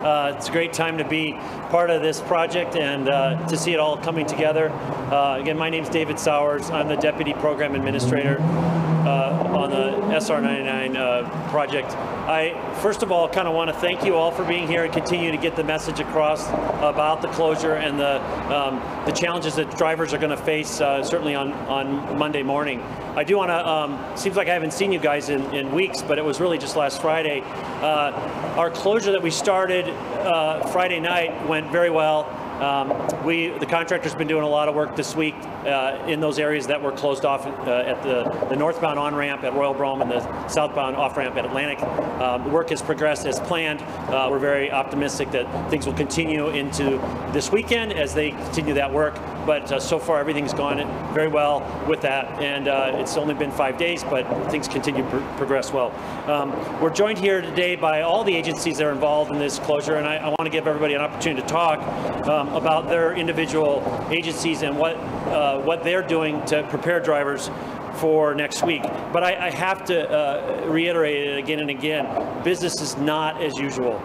It's a great time to be part of this project and to see it all coming together. Again, my name's David Sowers. I'm the Deputy Program Administrator on the SR99 project. I, first of all, kind of want to thank you all for being here and continue to get the message across about the closure and the challenges that drivers are going to face, certainly on Monday morning. I do want to, seems like I haven't seen you guys in weeks, but it was really just last Friday. Our closure that we started Friday night went very well. The contractor's been doing a lot of work this week in those areas that were closed off at the northbound on-ramp at Royal Brome and the southbound off-ramp at Atlantic. The work has progressed as planned. We're very optimistic that things will continue into this weekend as they continue that work. But so far, everything's gone very well with that. And it's only been 5 days, but things continue to progress well. We're joined here today by all the agencies that are involved in this closure, and I want to give everybody an opportunity to talk about their individual agencies and what they're doing to prepare drivers for next week. But I have to reiterate it again and again, business is not as usual.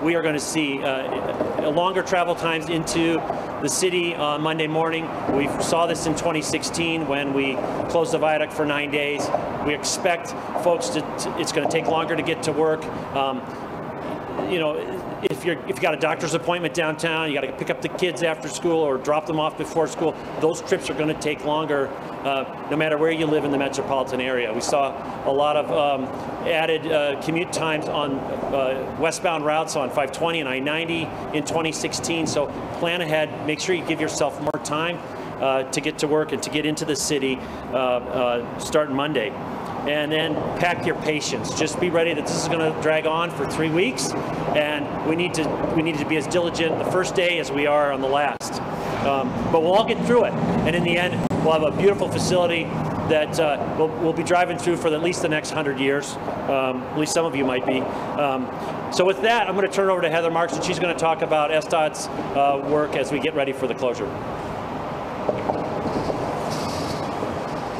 We are going to see longer travel times into the city on Monday morning. We saw this in 2016 when we closed the viaduct for 9 days. We expect folks it's going to take longer to get to work. You know, if you got a doctor's appointment downtown, you got to pick up the kids after school or drop them off before school, those trips are going to take longer no matter where you live in the metropolitan area. We saw a lot of added commute times on westbound routes on 520 and I-90 in 2016, so plan ahead, make sure you give yourself more time to get to work and to get into the city starting Monday. And then pack your patience. Just be ready that this is going to drag on for 3 weeks, and we need to be as diligent the first day as we are on the last. But we'll all get through it, and in the end, we'll have a beautiful facility that we'll be driving through for at least the next 100 years. At least some of you might be. So with that, I'm going to turn it over to Heather Marks, and she's going to talk about SDOT's work as we get ready for the closure.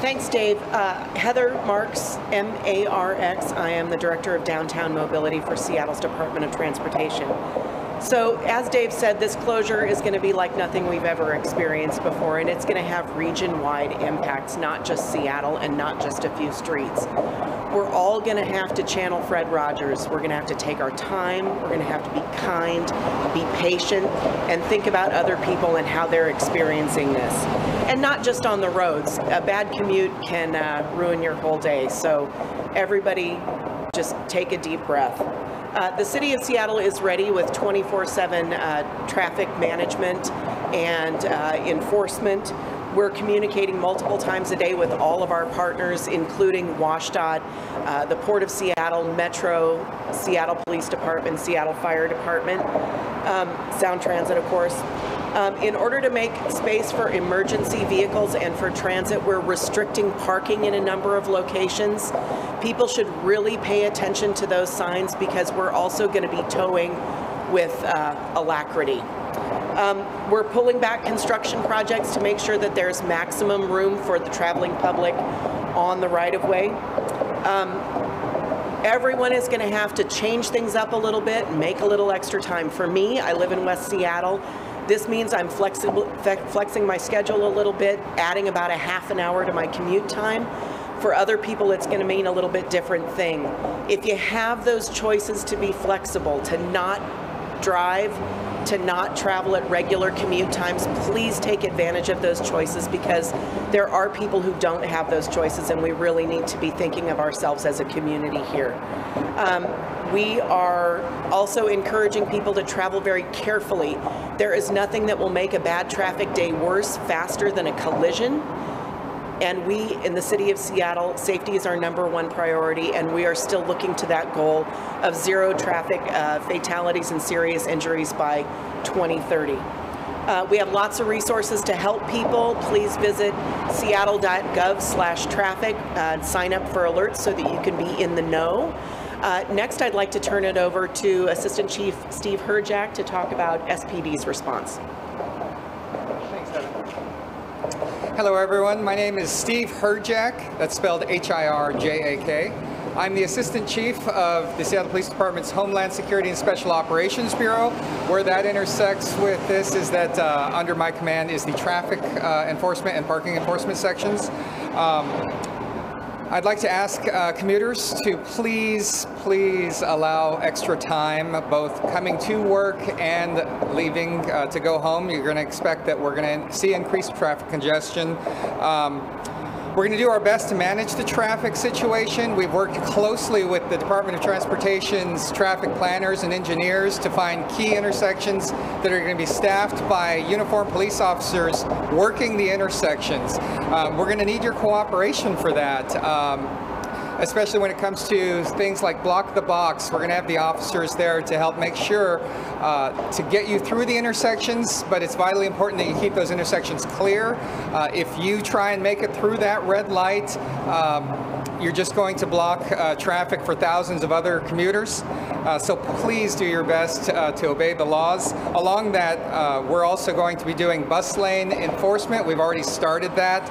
Thanks, Dave. Heather Marks, M-A-R-X. I am the Director of Downtown Mobility for Seattle's Department of Transportation. So, as Dave said, this closure is going to be like nothing we've ever experienced before, and it's going to have region-wide impacts, not just Seattle and not just a few streets. We're all going to have to channel Fred Rogers. We're going to have to take our time. We're going to have to be kind, be patient, and think about other people and how they're experiencing this. And not just on the roads. A bad commute can ruin your whole day. So everybody just take a deep breath. The City of Seattle is ready with 24/7 traffic management and enforcement. We're communicating multiple times a day with all of our partners, including WSDOT, the Port of Seattle, Metro, Seattle Police Department, Seattle Fire Department, Sound Transit, of course. In order to make space for emergency vehicles and for transit, we're restricting parking in a number of locations. People should really pay attention to those signs because we're also going to be towing with alacrity. We're pulling back construction projects to make sure that there's maximum room for the traveling public on the right-of-way. Everyone is going to have to change things up a little bit and make a little extra time. For me, I live in West Seattle. This means I'm flexing my schedule a little bit, adding about a half an hour to my commute time. For other people, it's going to mean a little bit different thing. If you have those choices to be flexible, to not drive, to not travel at regular commute times, please take advantage of those choices because there are people who don't have those choices, and we really need to be thinking of ourselves as a community here. We are also encouraging people to travel very carefully. There is nothing that will make a bad traffic day worse faster than a collision. And we, in the City of Seattle, safety is our #1 priority, and we are still looking to that goal of 0 traffic fatalities and serious injuries by 2030. We have lots of resources to help people. Please visit seattle.gov/traffic and sign up for alerts so that you can be in the know. Next, I'd like to turn it over to Assistant Chief Steve Herjak to talk about SPD's response. Thanks, Heather. Hello, everyone. My name is Steve Herjak. That's spelled H-I-R-J-A-K. I'm the Assistant Chief of the Seattle Police Department's Homeland Security and Special Operations Bureau. Where that intersects with this is that under my command is the traffic enforcement and parking enforcement sections. I'd like to ask commuters to please allow extra time, both coming to work and leaving to go home. You're going to expect that we're going to see increased traffic congestion. We're going to do our best to manage the traffic situation. We've worked closely with the Department of Transportation's traffic planners and engineers to find key intersections that are going to be staffed by uniformed police officers working the intersections. We're going to need your cooperation for that. Especially when it comes to things like block the box. We're going to have the officers there to help make sure to get you through the intersections, but it's vitally important that you keep those intersections clear. If you try and make it through that red light, you're just going to block traffic for thousands of other commuters. So please do your best to obey the laws. Along that, we're also going to be doing bus lane enforcement. We've already started that.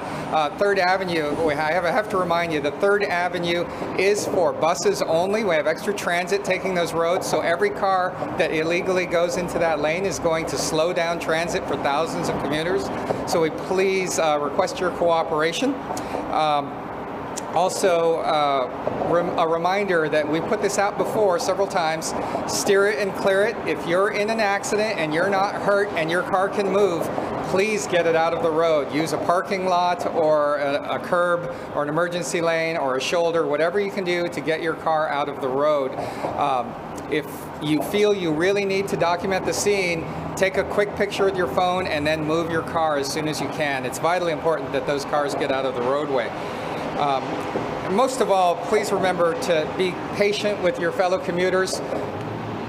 3rd Avenue, I have to remind you, the 3rd Avenue is for buses only. We have extra transit taking those roads, so every car that illegally goes into that lane is going to slow down transit for thousands of commuters. So we please request your cooperation. Also, a reminder that we put this out before several times, steer it and clear it. If you're in an accident and you're not hurt and your car can move, please get it out of the road. Use a parking lot or a curb or an emergency lane or a shoulder, whatever you can do to get your car out of the road. If you feel you really need to document the scene, take a quick picture with your phone and then move your car as soon as you can. It's vitally important that those cars get out of the roadway. Most of all, please remember to be patient with your fellow commuters.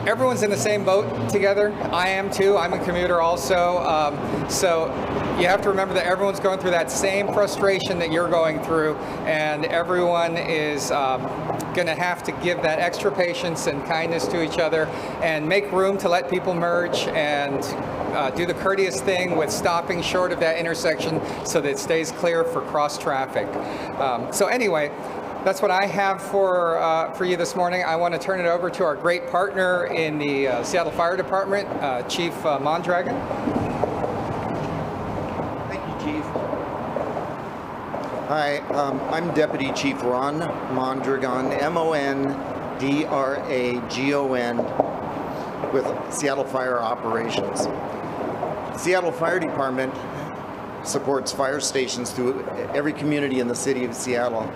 Everyone's in the same boat together. I am too. I'm a commuter also. So you have to remember that everyone's going through that same frustration that you're going through, and everyone is going to have to give that extra patience and kindness to each other and make room to let people merge and do the courteous thing with stopping short of that intersection so that it stays clear for cross traffic. So anyway, that's what I have for you this morning. I want to turn it over to our great partner in the Seattle Fire Department, Chief Mondragon. Thank you, Chief. Hi, I'm Deputy Chief Ron Mondragon, M-O-N-D-R-A-G-O-N, with Seattle Fire Operations. Seattle Fire Department supports fire stations through every community in the city of Seattle.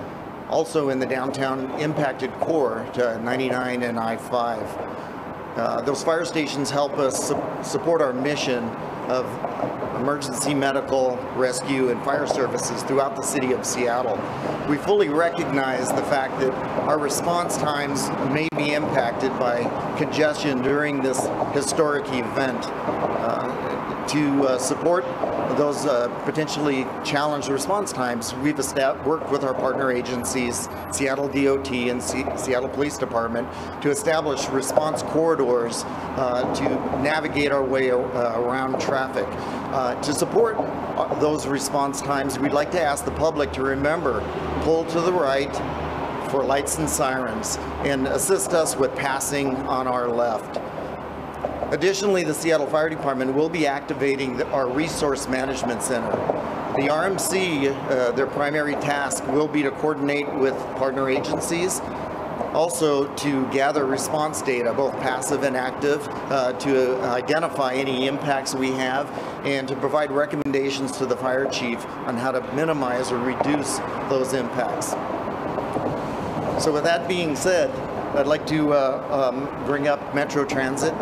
Also in the downtown impacted core to 99 and I-5. Those fire stations help us support our mission of emergency medical, rescue, and fire services throughout the city of Seattle. We fully recognize the fact that our response times may be impacted by congestion during this historic event. To support those potentially challenged response times, we've worked with our partner agencies, Seattle DOT and Seattle Police Department, to establish response corridors to navigate our way around traffic. To support those response times, we'd like to ask the public to remember, pull to the right for lights and sirens, and assist us with passing on our left. Additionally, the Seattle Fire Department will be activating our Resource Management Center. The RMC, their primary task will be to coordinate with partner agencies, also to gather response data, both passive and active, to identify any impacts we have, and to provide recommendations to the fire chief on how to minimize or reduce those impacts. So with that being said, I'd like to bring up Metro Transit.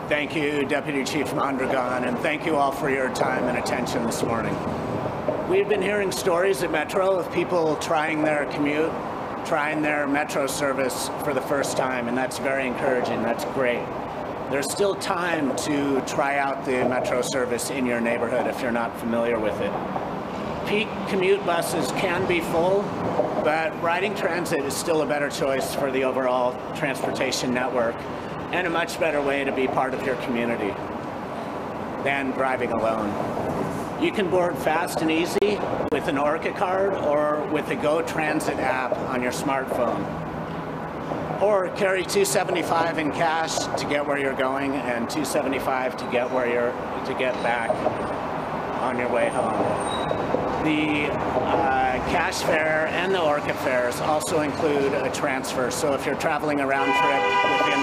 Thank you, Deputy Chief Mondragon, and thank you all for your time and attention this morning. We've been hearing stories at Metro of people trying their commute, trying their Metro service for the first time, and that's very encouraging. That's great. There's still time to try out the Metro service in your neighborhood if you're not familiar with it. Peak commute buses can be full, but riding transit is still a better choice for the overall transportation network, and a much better way to be part of your community than driving alone. You can board fast and easy with an Orca card or with the Go Transit app on your smartphone. Or carry $2.75 in cash to get where you're going and $2.75 to get back on your way home. The cash fare and the Orca fares also include a transfer. So if you're traveling a round trip within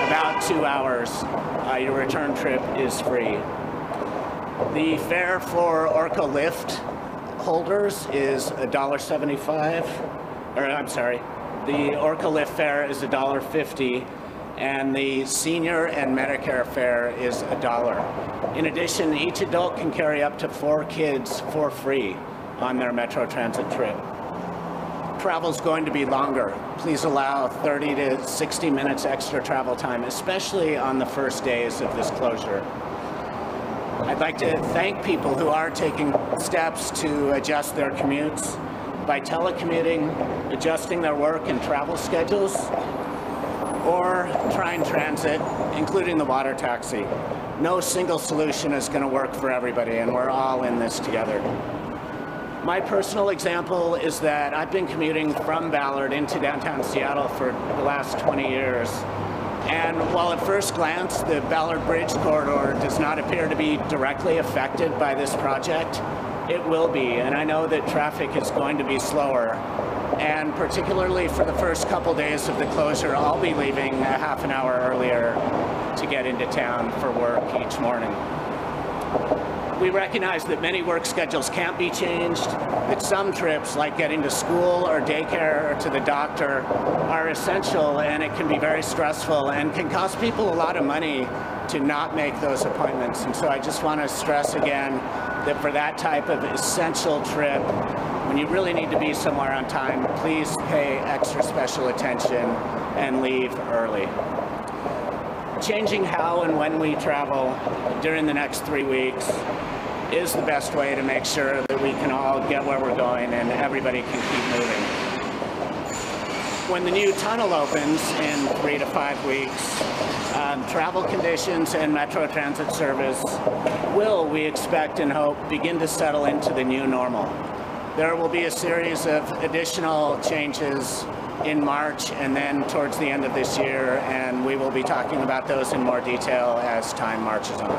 about 2 hours, your return trip is free. The fare for Orca Lift holders is $1.75, or I'm sorry, the Orca Lift fare is $1.50, and the senior and Medicare fare is $1. In addition, each adult can carry up to 4 kids for free on their Metro Transit trip. Travel is going to be longer. Please allow 30 to 60 minutes extra travel time, especially on the first days of this closure. I'd like to thank people who are taking steps to adjust their commutes by telecommuting, adjusting their work and travel schedules, or trying transit, including the water taxi. No single solution is going to work for everybody, and we're all in this together. My personal example is that I've been commuting from Ballard into downtown Seattle for the last 20 years. And while at first glance the Ballard Bridge corridor does not appear to be directly affected by this project, it will be. And I know that traffic is going to be slower. And particularly for the first couple days of the closure, I'll be leaving a half an hour earlier to get into town for work each morning. We recognize that many work schedules can't be changed, that some trips, like getting to school or daycare or to the doctor, are essential, and it can be very stressful and can cost people a lot of money to not make those appointments. And so I just want to stress again that for that type of essential trip, when you really need to be somewhere on time, please pay extra special attention and leave early. Changing how and when we travel during the next 3 weeks is the best way to make sure that we can all get where we're going and everybody can keep moving. When the new tunnel opens in 3 to 5 weeks, travel conditions and Metro Transit service will, we expect and hope, begin to settle into the new normal. There will be a series of additional changes in March and then towards the end of this year, and we will be talking about those in more detail as time marches on.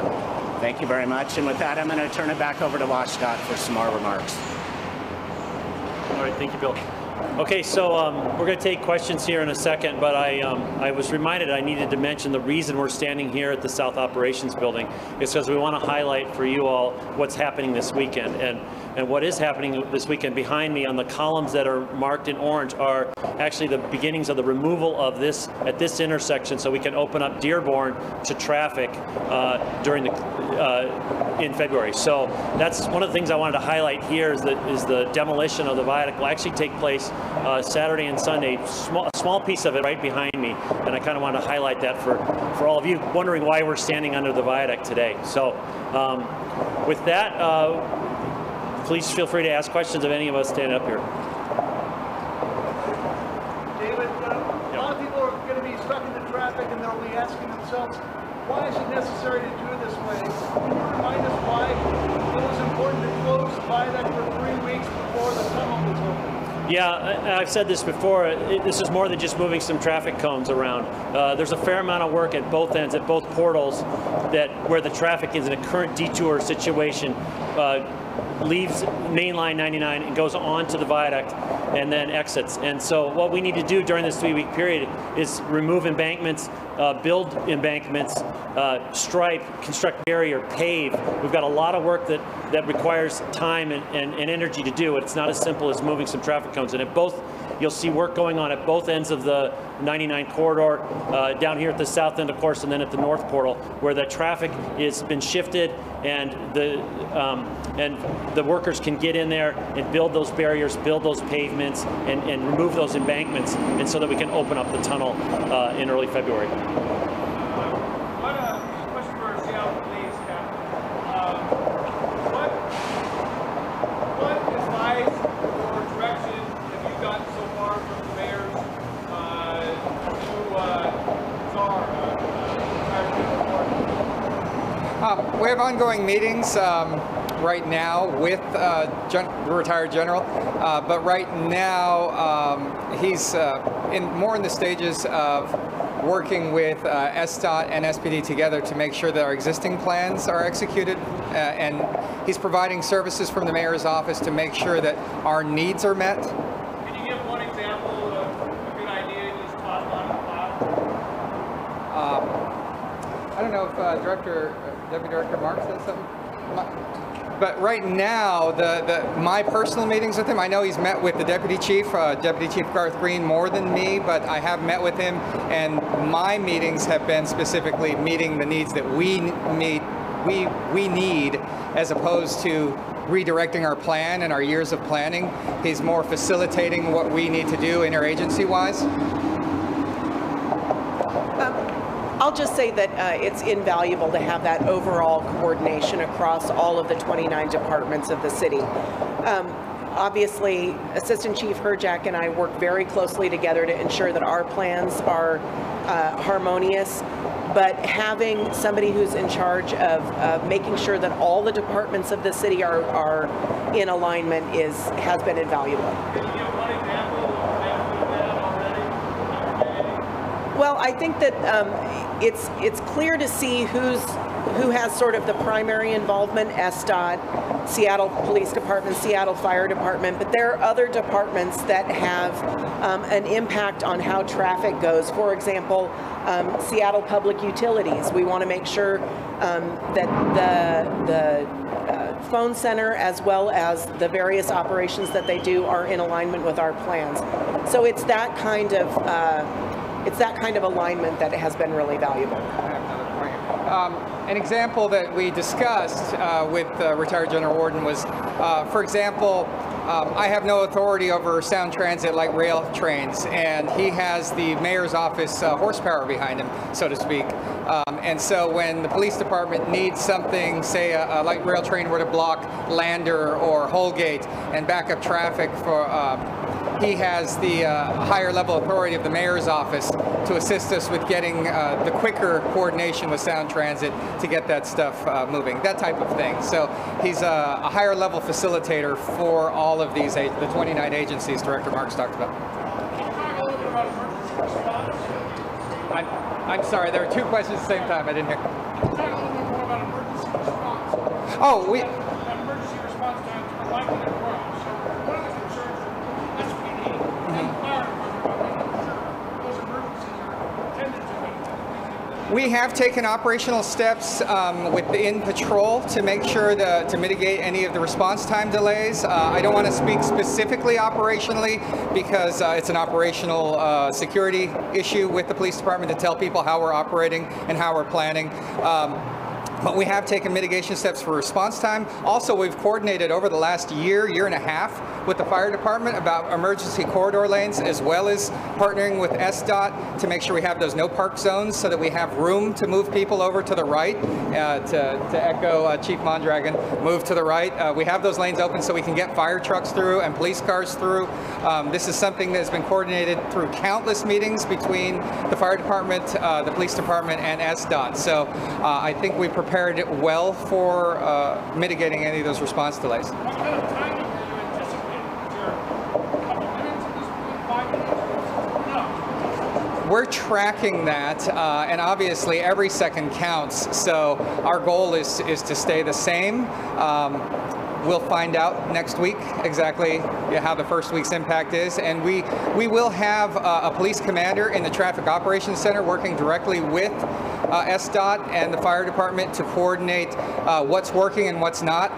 Thank you very much, and with that, I'm going to turn it back over to WSDOT for some more remarks. All right, thank you, Bill. Okay, so we're going to take questions here in a second, but I was reminded I needed to mention the reason we're standing here at the South Operations Building is because we want to highlight for you all what's happening this weekend. And what is happening this weekend behind me on the columns that are marked in orange are actually the beginnings of the removal of this at this intersection, so we can open up Dearborn to traffic during the in February. So that's one of the things I wanted to highlight here is the demolition of the viaduct will actually take place Saturday and Sunday. A small piece of it right behind me, and I kind of want to highlight that for all of you wondering why we're standing under the viaduct today. So with that, please feel free to ask questions of any of us standing up here. David, a lot of people are going to be stuck in the traffic and they'll be asking themselves, why is it necessary to do it this way? Can you remind us why it was important to close the viaduct for 3 weeks before the tunnel was open? Yeah, I've said this before, this is more than just moving some traffic cones around. There's a fair amount of work at both ends, at both portals, where the traffic is in a current detour situation, leaves Main Line 99 and goes on to the viaduct and then exits. And so what we need to do during this 3-week period is remove embankments, build embankments, stripe, construct barrier, pave. We've got a lot of work that requires time and energy to do. It's not as simple as moving some traffic cones. And at both, you'll see work going on at both ends of the 99 corridor, down here at the south end, of course, and then at the north portal, where the traffic has been shifted, and the workers can get in there and build those barriers, build those pavements, and remove those embankments, and so that we can open up the tunnel in early February. What question for Seattle Police, Captain? What advice or direction have you gotten so far from the mayor's We have ongoing meetings. right now with the retired general, but right now he's more in the stages of working with SDOT and SPD together to make sure that our existing plans are executed, and he's providing services from the mayor's office to make sure that our needs are met. Can you give one example of a good idea you just taught on the cloud? I don't know if Deputy Director Marks has something. But right now, my personal meetings with him, I know he's met with the Deputy Chief Garth Green, more than me, but I have met with him, and my meetings have been specifically meeting the needs that we need, as opposed to redirecting our plan and our years of planning. He's more facilitating what we need to do interagency-wise. I'll just say that it's invaluable to have that overall coordination across all of the 29 departments of the city. Obviously, Assistant Chief Herjack and I work very closely together to ensure that our plans are harmonious, but having somebody who's in charge of making sure that all the departments of the city are in alignment has been invaluable. Can you give one example of that already? Well, I think that it's clear to see who has sort of the primary involvement: SDOT, Seattle Police Department, Seattle Fire Department, but there are other departments that have an impact on how traffic goes. For example, Seattle Public Utilities. We want to make sure that the phone center, as well as the various operations that they do, are in alignment with our plans. So it's that kind of alignment that has been really valuable. An example that we discussed with retired General Warden was, for example, I have no authority over Sound Transit light rail trains, and he has the mayor's office horsepower behind him, so to speak. And so when the police department needs something, say a light rail train were to block Lander or Holgate and back up traffic for he has the higher level authority of the mayor's office to assist us with getting the quicker coordination with Sound Transit to get that stuff moving, that type of thing. So he's a higher level facilitator for all of these, the 29 agencies Director Marks talked about. Can you talk a little bit about emergency response? I'm sorry, there were two questions at the same time. I didn't hear. Can you talk a little bit more about emergency response? Oh, Emergency response times are likely to grow. So one of the concerns of SPD and the fire department are making sure those emergencies are attended to. We have taken operational steps within patrol to make sure to mitigate any of the response time delays. I don't want to speak specifically operationally because it's an operational security issue with the police department to tell people how we're operating and how we're planning. But we have taken mitigation steps for response time. Also, we've coordinated over the last year and a half with the fire department about emergency corridor lanes, as well as partnering with SDOT to make sure we have those no park zones so that we have room to move people over to the right, to echo Chief Mondragon, move to the right. We have those lanes open so we can get fire trucks through and police cars through. This is something that has been coordinated through countless meetings between the fire department, the police department, and SDOT. So I think we prepared it well for mitigating any of those response delays. What kind of timing are you anticipating? Is there a couple minutes at this point, 5 minutes? No. We're tracking that, and obviously every second counts. So our goal is to stay the same. We'll find out next week exactly how the first week's impact is, and we will have a police commander in the Traffic Operations Center working directly with SDOT and the fire department to coordinate what's working and what's not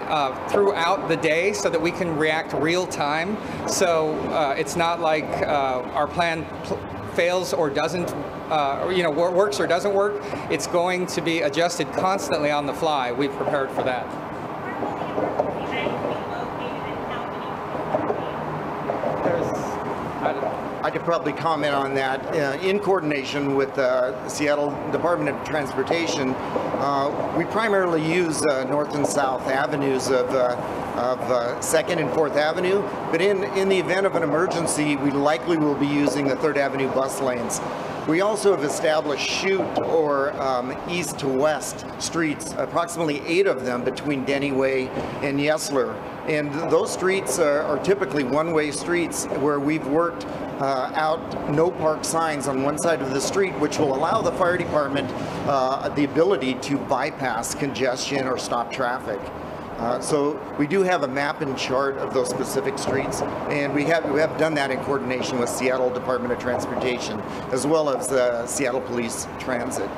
throughout the day so that we can react real time. So it's not like our plan fails or doesn't, works or doesn't work. It's going to be adjusted constantly on the fly. We've prepared for that. I could probably comment on that. In coordination with the Seattle Department of Transportation, we primarily use North and South avenues of 2nd and 4th Avenue, but in the event of an emergency, we likely will be using the 3rd Avenue bus lanes. We also have established shoot or east to west streets, approximately 8 of them between Denny Way and Yesler. And those streets are typically one-way streets where we've worked out no park signs on one side of the street, which will allow the fire department the ability to bypass congestion or stop traffic. So we do have a map and chart of those specific streets, and we have done that in coordination with Seattle Department of Transportation as well as Seattle Police Transit.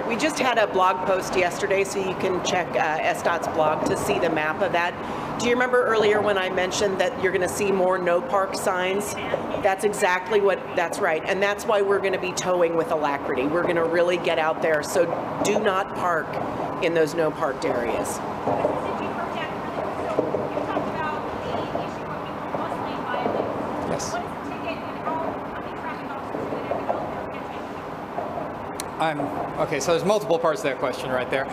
We just had a blog post yesterday, so you can check SDOT's blog to see the map of that. Do you remember earlier when I mentioned that you're going to see more no park signs? That's exactly that's right. And that's why we're going to be towing with alacrity. We're going to really get out there. So do not park in those no parked areas. Yes. Okay, so there's multiple parts to that question right there.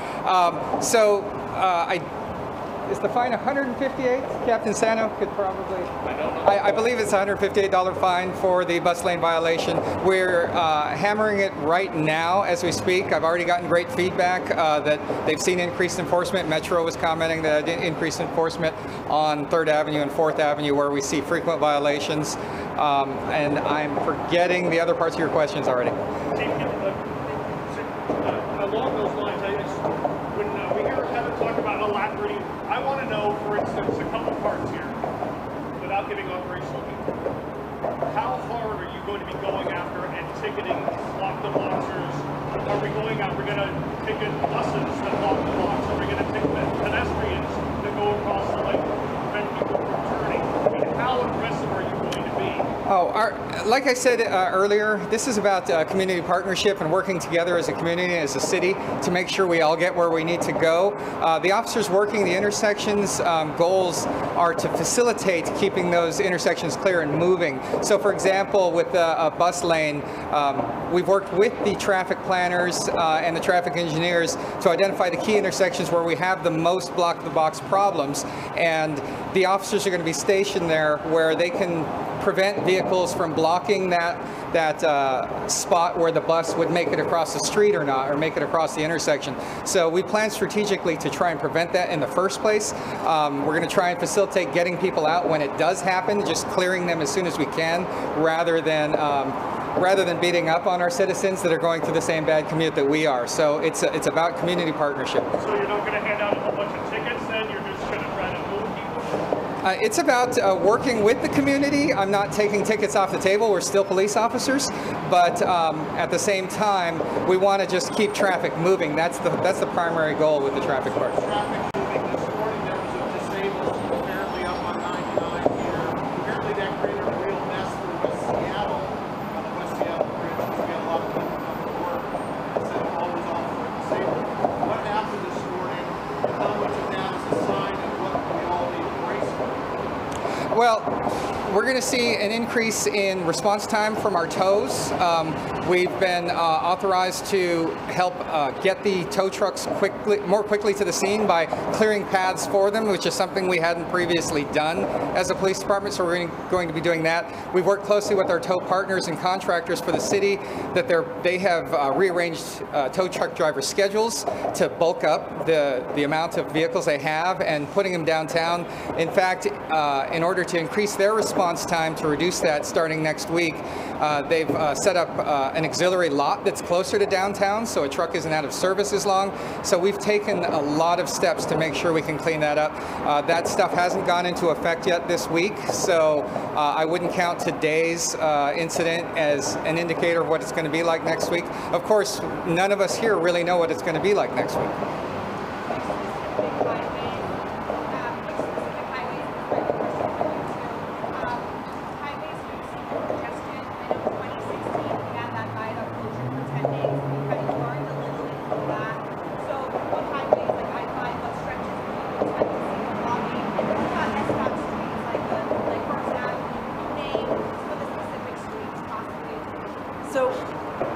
Is the fine $158? Captain Sano could probably. I believe it's a $158 fine for the bus lane violation. We're hammering it right now as we speak. I've already gotten great feedback that they've seen increased enforcement. Metro was commenting that increased enforcement on 3rd Avenue and 4th Avenue where we see frequent violations. And I'm forgetting the other parts of your questions already. Along those lines, when we hear Kevin talk about alacrity, I want to know, for instance, a couple parts here, without giving operational detail. How hard are you going to be going after and ticketing block the boxers? Are we going out? We're going to ticket buses that block the blocks? Are we going to ticket pedestrians that go across the lake to prevent people from turning? I mean, how aggressive are you going to be? Like I said earlier, this is about community partnership and working together as a community, as a city, to make sure we all get where we need to go. The officers working the intersections goals are to facilitate keeping those intersections clear and moving. So, for example, with a bus lane, we've worked with the traffic planners and the traffic engineers to identify the key intersections where we have the most block-the-box problems, and the officers are going to be stationed there where they can prevent vehicles from blocking that spot where the bus would make it across the street or not, or make it across the intersection. So we plan strategically to try and prevent that in the first place. We're going to try and facilitate getting people out when it does happen, just clearing them as soon as we can, rather than beating up on our citizens that are going through the same bad commute that we are. So it's about community partnership. So you're not going to hand out a whole bunch of tickets then? You're just going to try to move people? It's about working with the community. I'm not taking tickets off the table. We're still police officers, but at the same time, we want to just keep traffic moving. That's the primary goal with the traffic part. Traffic moving this morning, there was a disabled apparently up on 99 here. Apparently that created a real mess for West Seattle, on the West Seattle bridge, because we had a lot of people come to work and said always off for disabled. What happened this morning, and how much of that is a sign of what we all need to brace for? Well, we're going to see an increase in response time from our tows. We've been authorized to help get the tow trucks more quickly to the scene by clearing paths for them, which is something we hadn't previously done as a police department, so we're going to be doing that. We've worked closely with our tow partners and contractors for the city that they have rearranged tow truck driver schedules to bulk up the amount of vehicles they have and putting them downtown. In fact, in order to increase their response time, to reduce that starting next week, they've set up an auxiliary lot that's closer to downtown, so a truck isn't out of service as long. So we've taken a lot of steps to make sure we can clean that up. That stuff hasn't gone into effect yet this week, so I wouldn't count today's incident as an indicator of what it's going to be like next week. Of course, none of us here really know what it's going to be like next week.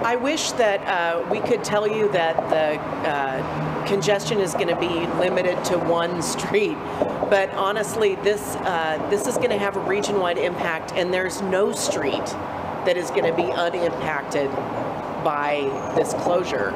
I wish that we could tell you that the congestion is going to be limited to one street, but honestly, this is going to have a region-wide impact, and there's no street that is going to be unimpacted by this closure.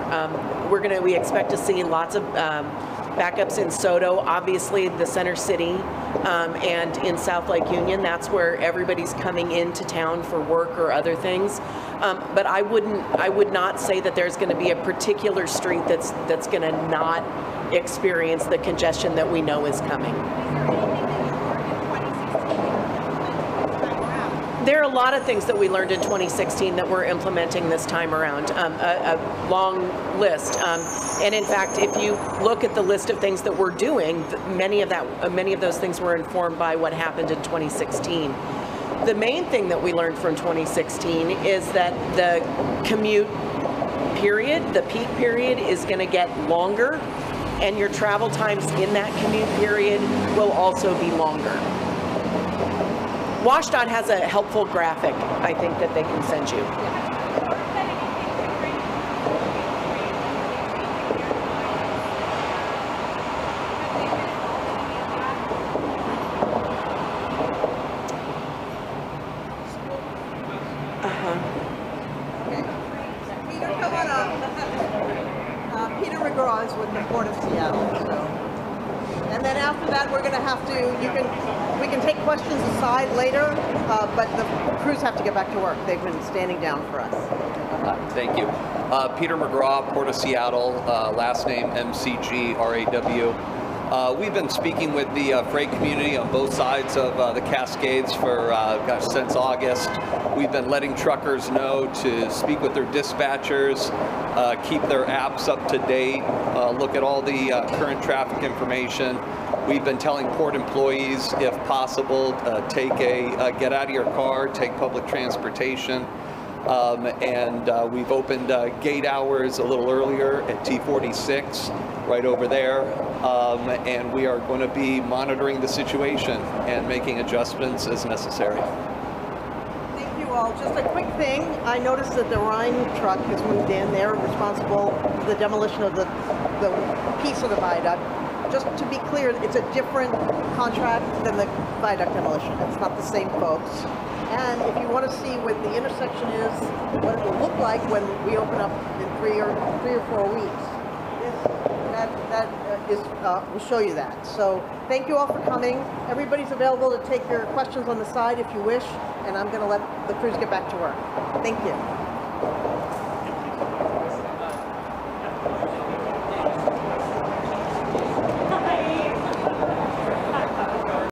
We expect to see lots of backups in Soto, obviously the center city, and in South Lake Union. That's where everybody's coming into town for work or other things. But I would not say that there's going to be a particular street that's going to not experience the congestion that we know is coming. There are a lot of things that we learned in 2016 that we're implementing this time around, a long list. And in fact, if you look at the list of things that we're doing, many of those things were informed by what happened in 2016. The main thing that we learned from 2016 is that the commute period, the peak period, is going to get longer, and your travel times in that commute period will also be longer. WSDOT has a helpful graphic, I think, that they can send you. Peter, come on up. Peter McGraw is with the Port of Seattle. So. And then after that, we're going to have to, we can take questions aside later, but the crews have to get back to work. They've been standing down for us. Thank you. Peter McGraw, Port of Seattle, last name MCGRAW. We've been speaking with the freight community on both sides of the Cascades for, since August. We've been letting truckers know to speak with their dispatchers, keep their apps up to date, look at all the current traffic information. We've been telling port employees, if possible, get out of your car, take public transportation. We've opened gate hours a little earlier at T46, right over there. And we are going to be monitoring the situation and making adjustments as necessary. Thank you all. Just a quick thing. I noticed that the Rhine truck has moved in. They're responsible for the demolition of the piece of the viaduct. Just to be clear, it's a different contract than the viaduct demolition. It's not the same folks. And if you want to see what the intersection is, what it will look like when we open up in 3 or 4 weeks, we'll show you that. So thank you all for coming. Everybody's available to take your questions on the side if you wish, and I'm going to let the crews get back to work. Thank you.